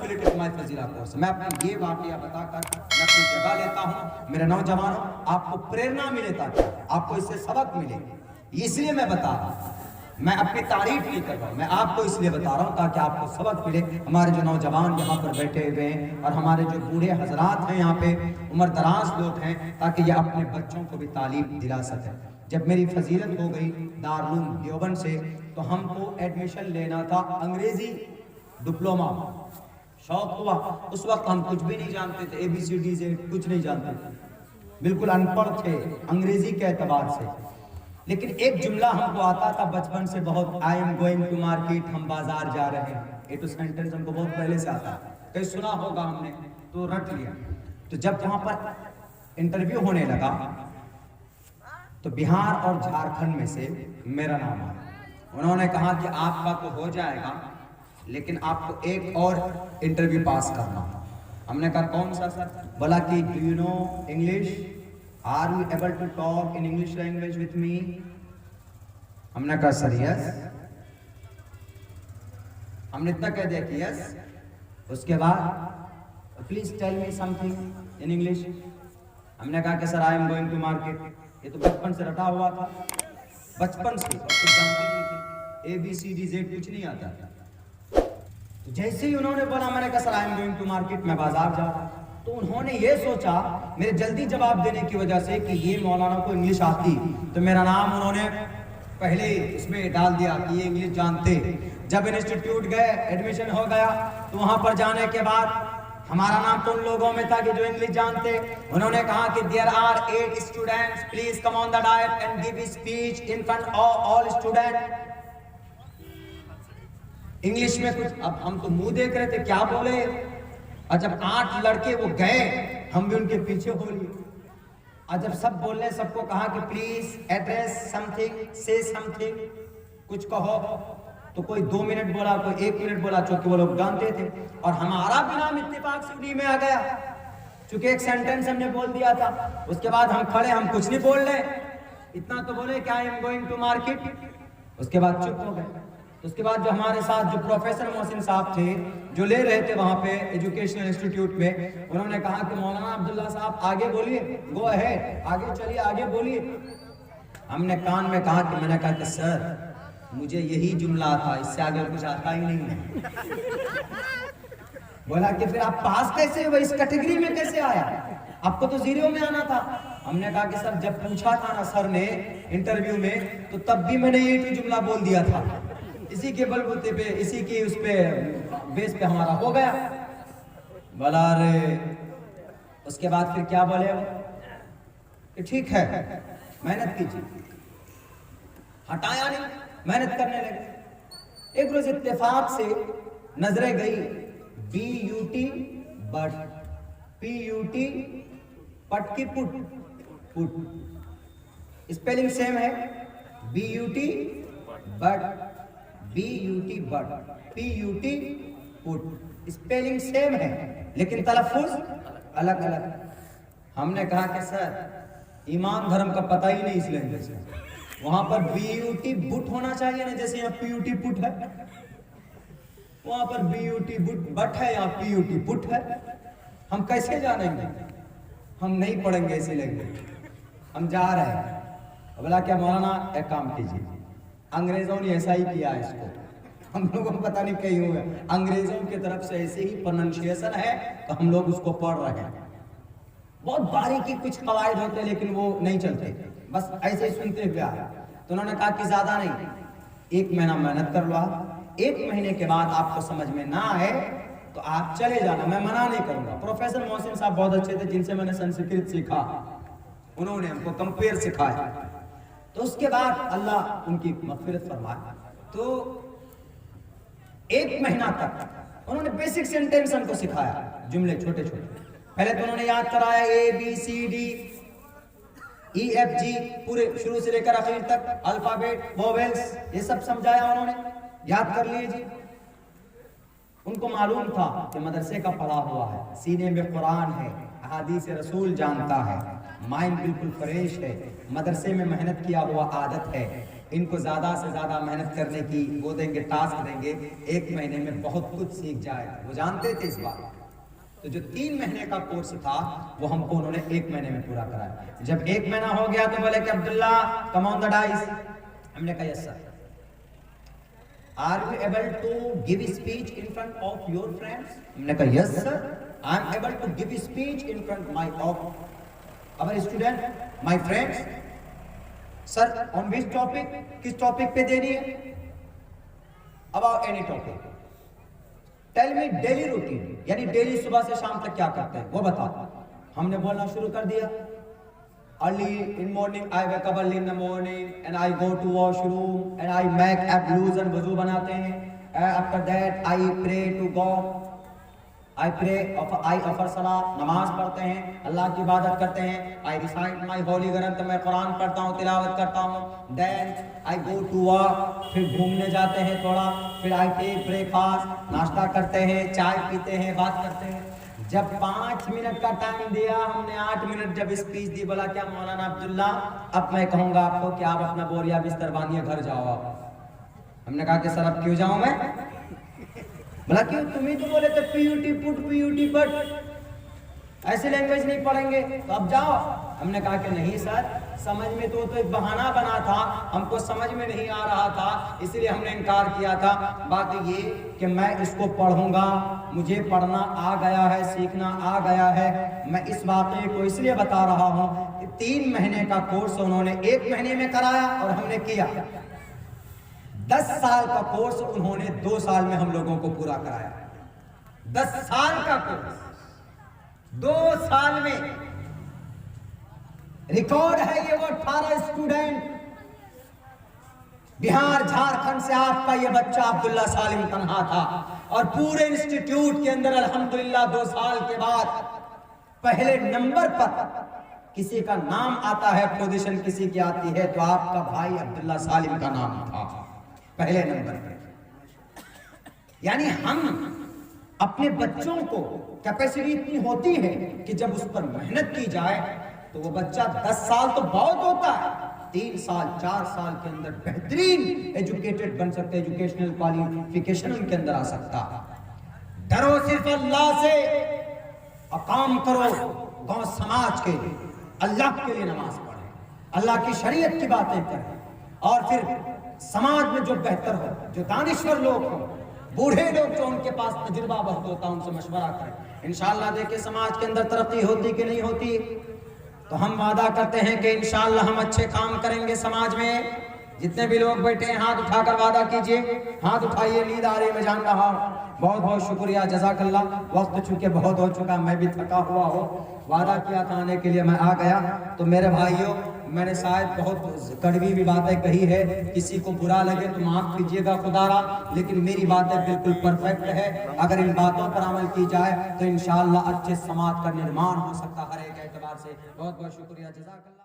completed my فضیلہ course. میں اپنا یہ واقعہ بتا کر میں اپنی جگہ لیتا ہوں. میرے نوجوانوں آپ کو پریرنا ملے تاکہ آپ کو اس سے سبق ملے, اس لیے میں بتا رہا ہوں. میں اپنی تعریف نہیں کر رہا ہوں, میں آپ کو اس لیے بتا رہا ہوں تاکہ آپ کو سبق ملے. ہمارے جو نوجوان یہاں پر بیٹھے ہوئے ہیں اور ہمارے جو بوڑھے حضرات ہیں یہاں پہ, عمر دراز لوگ ہیں, تاکہ یہ اپنے بچوں کو بھی تعلیم دلا سکیں. جب میری فضیلت ہو گئی دارالعلوم دیوبند سے تو ہم کو ایڈمیشن لینا تھا انگریزی ڈپلوما. شوق ہوا, اس وقت ہم کچھ بھی نہیں جانتے تھے, ABCD سے کچھ نہیں جانتے تھے, بالکل ان پڑھ تھے انگریزی کے اعتبار سے. لیکن ایک جملہ ہم کو آتا تھا بچپن سے بہت, I am going to market, ہم بازار جا رہے ہیں. یہ تو سینٹنس ہم کو بہت پہلے سے آتا ہے, کہیں سنا ہوگا ہم نے تو رٹ لیا. تو جب وہاں پر انٹرویو ہونے لگا تو بہار اور جھارکھنڈ میں سے میرا نام آیا. انہوں نے کہا کہ آپ کا تو ہو جائے گا لیکن آپ کو ایک اور انٹرویو پاس کرنا. ہم نے کہا کون سا سر؟ بولا کہ do you know English, are you able to talk in English language with me. ہم نے کہا سر یس. ہم نے اتنا کہہ دیا کہ یس. اس کے بعد please tell me something in English. ہم نے کہا کہ sir I am going to market. یہ تو بچپن سے رٹا ہوا تھا, بچپن سے کچھ جانتے نہیں تھے, ABCD کچھ نہیں آتا تھا. تو جیسے ہی انہوں نے بولا میں نے کہا sir I am going to market, میں بازار جا رہا. تو انہوں نے یہ سوچا میرے جلدی جواب دینے کی وجہ سے کہ یہ مولانا کو انگلش آتی, تو میرا نام انہوں نے پہلے اس میں ڈال دیا کہ یہ انگلش جانتے. جب انسٹیٹیوٹ گئے, ایڈمیشن ہو گیا, تو وہاں پر جانے کے بعد ہمارا نام تو ان لوگوں میں تھا کہ جو انگلش جانتے. انہوں نے کہا کہ there are 8 students, please come on the dais and give a speech in front of all students. English میں کچھ, اب ہم تو منہ دیکھ رہے تھے کیا بولے. اور جب 8 لڑکے وہ گئے, ہم بھی ان کے پیچھے ہو لیے. اور جب سب بولنے, سب کو کہا کہ پلیز ایڈریس سم تھنگ, سے سم تھنگ, کچھ کہو. تو کوئی 2 منٹ بولا, کوئی 1 منٹ بولا, چونکہ وہ لوگ جانتے تھے. اور ہمارا بھی نام اتفاق سے انہی میں آ گیا, چونکہ ایک سینٹنس ہم نے بول دیا تھا. اس کے بعد ہم کھڑے, ہم کچھ نہیں بول رہے, اتنا تو بولے کہ I am going to market. اس کے بعد چپ ہو گئے. اس کے بعد جو ہمارے ساتھ جو پروفیسر محسن صاحب تھے جو لے رہے تھے وہاں پہ ایجوکیشنل انسٹیٹیوٹ میں, انہوں نے کہا کہ مولانا عبداللہ صاحب آگے بولیے, گو اہیڈ, آگے چلیے, آگے بولیے. ہم نے کان میں کہا کہ میں نے کہا کہ سر مجھے یہی جملہ تھا, اس سے آگے کچھ آتا ہی نہیں ہے. بولا کہ پھر آپ پاس کیسے ہوئے, اس کیٹیگری میں کیسے آیا, آپ کو تو 0 میں آنا تھا. ہم نے کہا کہ سر جب پوچھا تھا نا سر نے انٹرویو میں, تو تب بھی میں نے یہ جملہ بول دیا تھا. اسی کے بلبوتے پہ, اسی کے اس پہ بیس پہ ہمارا ہو گیا. بولا رے, اس کے بعد پھر کیا بولے وہ کہ ٹھیک ہے محنت کیجیے. ہٹایا نہیں, محنت کرنے لگے. ایک روز اتفاق سے نظریں گئی, BUT بٹ, PUT پٹ کی پٹ, پٹ اسپیلنگ سیم ہے, BUT but, BUT but, PUT put, spelling same ہے لیکن تلفظ الگ الگ. ہم نے کہا کہ سر ایمان دھرم کا پتہ ہی نہیں اس لینگویج میں, وہاں پر BUT بٹ ہونا چاہیے نا, جیسے یہاں PUT پٹ ہے, وہاں پر BUT بٹ ہے, یہاں PUT پٹ ہے. ہم کیسے جانیں گے, ہم نہیں پڑھیں گے اسی لینگویج, ہم جا رہے ہیں. بولا کیا مولانا ایک کام کیجیے, انگریزوں نے ایسا ہی کیا ہے اس کو, ہم لوگوں کو پتہ نہیں کہیں ہوئے, انگریزوں کی طرف سے ایسے ہی پروننسیشن ہے تو ہم لوگ اس کو پڑھ رہے ہیں. بہت باریکی کچھ قواعد ہوتے لیکن وہ نہیں چلتے, بس ایسے ہی سنتے ہوئے آیا. تو انہوں نے کہا کہ زیادہ نہیں, 1 مہینہ محنت کر لو, 1 مہینے کے بعد آپ کو سمجھ میں نہ آئے تو آپ چلے جانا, میں منع نہیں کروں گا. پروفیسر محسن صاحب بہت اچھے تھے جن سے میں نے سنسکرت سیکھا, انہوں نے ہم کو کمپیئر سکھایا. تو اس کے بعد اللہ ان کی مغفرت فرمائے. تو 1 مہینہ تک انہوں نے بیسک سینٹنس ہم کو سکھایا, جملے چھوٹے چھوٹے. پہلے تو انہوں نے یاد کرایا ABCD EFG, پورے شروع سے لے کر آخر تک الفابیٹ, وویلز, یہ سب سمجھایا انہوں نے, یاد کر لیجیے. ان کو معلوم تھا کہ مدرسے کا پڑھا ہوا ہے, سینے میں قرآن ہے, احادیث رسول جانتا ہے, مائنڈ بالکل فریش ہے, مدرسے میں محنت کیا ہوا عادت ہے. ان کو زیادہ سے زیادہ محنت کرنے کی وہ دیں گے، ٹاسک دیں گے، 1 مہینے میں بہت کچھ سیکھ جائے گا۔ وہ جانتے تھے اس بات۔ تو جو 3 مہینے کا کورس تھا وہ ہم کو انہوں نے 1 مہینے میں پورا کرایا۔ جب 1 مہینہ ہو گیا تو بولے کہ عبداللہ کم آن دا ڈائس۔ ہم نے کہا یس سر۔ Are you able to give speech in front of your friends? ہم نے کہا yes sir, I am able to give speech in front of our student, my friends. Sir, on which topic? کس topic پہ دینی ہے؟ About any topic. Tell me daily routine, یعنی daily صبح سے شام تک کیا کرتے ہیں وہ بتاؤ۔ ہم نے بولنا شروع کر دیا۔ Early in morning, I wake up early in the morning and I go to washroom and I make ablution, وضو بناتے ہیں۔ After that, I pray to God. I offer salah, نماز پڑھتے ہیں، اللہ کی عبادت کرتے ہیں۔ I recite my holy Quran، میں قرآن پڑھتا ہوں، تلاوت کرتا ہوں۔ Then I go to work، پھر گھومنے جاتے ہیں تھوڑا، پھر I take breakfast، ناشتہ کرتے ہیں، چائے پیتے ہیں، بات کرتے ہیں۔ جب 5 منٹ کا ٹائم دیا، ہم نے 8 منٹ جب اسپیچ دی، بولا کیا مولانا عبداللہ اب میں کہوں گا آپ کو کہ آپ اپنا بوریا بستر باندھیے، گھر جاؤ آپ۔ ہم نے کہا کہ سر اب کیوں جاؤں میں؟ بولا کیوں، تم ہی تو بولے تھے پی یو ٹی پٹ، پی یو ٹی پٹ، ایسی لینگویج نہیں پڑھیں گے تو اب جاؤ۔ ہم نے کہا کہ نہیں سر، سمجھ میں تو ایک بہانہ بنا تھا، ہم کو سمجھ میں نہیں آ رہا تھا، اس لیے ہم نے انکار کیا تھا۔ بات یہ کہ میں اس کو پڑھوں گا، مجھے پڑھنا آ گیا ہے، سیکھنا آ گیا ہے۔ میں اس واقعے کو اس لیے بتا رہا ہوں کہ 3 مہینے کا کورس انہوں نے 1 مہینے میں کرایا اور ہم نے کیا۔ 10 سال کا کورس انہوں نے 2 سال میں ہم لوگوں کو پورا کرایا۔ 10 سال کا کورس 2 سال میں۔ ریکارڈ ہے یہ، وہ 18 اسٹوڈنٹ بہار جھارکھنڈ سے آپ کا یہ بچہ عبداللہ سالم تنہا تھا، اور پورے انسٹیٹیوٹ کے اندر الحمدللہ 2 سال کے بعد پہلے نمبر پر کسی کا نام آتا ہے، پوزیشن کسی کی آتی ہے تو آپ کا بھائی عبداللہ سالم کا نام تھا پہلے نمبر پر۔ یعنی ہم اپنے بچوں کو کیپیسٹی اتنی ہوتی ہے کہ جب اس پر محنت کی جائے تو وہ بچہ 10 سال تو بہت ہوتا ہے، 3 سال 4 سال کے اندر بہترین ایجوکیٹڈ بن سکتے، ایجوکیشنل کوالیفیکیشن ان کے اندر آ سکتا۔ ڈرو صرف اللہ سے، اور کام کرو گاؤں سماج کے لیے، اللہ کے لیے نماز پڑھیں، اللہ کی شریعت کی باتیں کریں، اور پھر سماج میں جو بہتر ہو، جو دانشور لوگ ہوں، بوڑھے لوگ جو ان کے پاس تجربہ بہت ہوتا، ان سے مشورہ کریں۔ انشاءاللہ دیکھیں سماج کے اندر ترقی ہوتی کہ نہیں ہوتی۔ تو ہم وعدہ کرتے ہیں کہ انشاءاللہ ہم اچھے کام کریں گے سماج میں۔ جتنے بھی لوگ بیٹھے ہیں ہاتھ اٹھا کر وعدہ کیجئے، ہاتھ اٹھائیے، نیند آ رہی میں جان رہا ہوں۔ بہت بہت شکریہ، جزاک اللہ۔ وقت چونکہ بہت ہو چکا، میں بھی تھکا ہوا ہوں، وعدہ کیا تھا آنے کے لیے، میں آ گیا۔ تو میرے بھائیوں، میں نے شاید بہت کڑوی بھی باتیں کہی ہے، کسی کو برا لگے تو معاف کیجیے گا خدا را، لیکن میری باتیں بالکل پرفیکٹ ہے۔ اگر ان باتوں پر عمل کی جائے تو انشاءاللہ اچھے سماج کا نرمان ہو سکتا ہر ایک اعتبار سے۔ بہت بہت شکریہ، جزاک اللہ۔